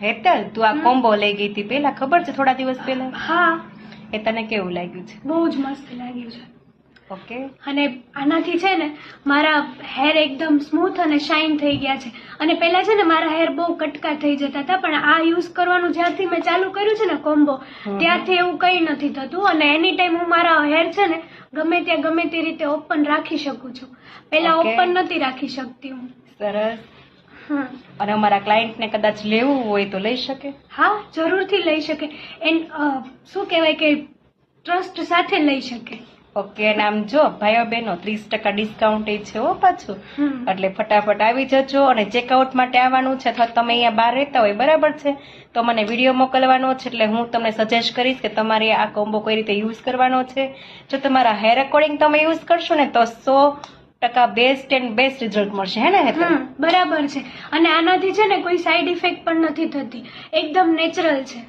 હેતલ, તું આ કોમ્બો લઈ ગઈ હતી પેલા, ખબર છે થોડા દિવસ પહેલા? હા, એ તને કેવું લાગ્યું છે? બહુ જ મસ્ત લાગ્યું છે. ઓકે. અને આનાથી છે ને મારા હેર એકદમ સ્મૂથ અને શાઇન થઈ ગયા છે. અને પહેલા છે ને મારા હેર બહુ કટકા થઈ જતા હતા, પણ આ યુઝ કરવાનું જ્યારથી મેં ચાલુ કર્યું છે ને કોમ્બો, ત્યારથી એવું કંઈ નથી થતું. અને એની ટાઈમ હું મારા હેર છે ને ગમે ત્યાં ગમે તે રીતે ઓપન રાખી શકું છું. પહેલા ઓપન નથી રાખી શકતી હું. સરસ. અને અમારા ક્લાયન્ટને કદાચ લેવું હોય તો લઈ શકે? હા, જરૂરથી લઈ શકે. શું કહેવાય કે ટ્રસ્ટ સાથે લઈ શકે. ઓકે. અને આમ જો ભાઈઓ બહેનો 30% ડિસ્કાઉન્ટ છે હો પાછું, એટલે ફટાફટ આવી જજો. અને ચેકઆઉટ માટે આવવાનું છે અથવા તમે અહીંયા બહાર રહેતા હોય, બરાબર છે, તો મને વિડીયો મોકલવાનો છે, એટલે હું તમને સજેસ્ટ કરીશ કે તમારે આ કોમ્બો કઈ રીતે યુઝ કરવાનો છે. જો તમારા હેર અકોર્ડિંગ તમે યુઝ કરશો ને તો 100% બેસ્ટ એન્ડ બેસ્ટ રિઝલ્ટ મળશે. હે ને હેતલ? બરાબર છે. અને આનાથી છે ને કોઈ સાઈડ ઇફેક્ટ પણ નથી થતી, એકદમ નેચરલ છે.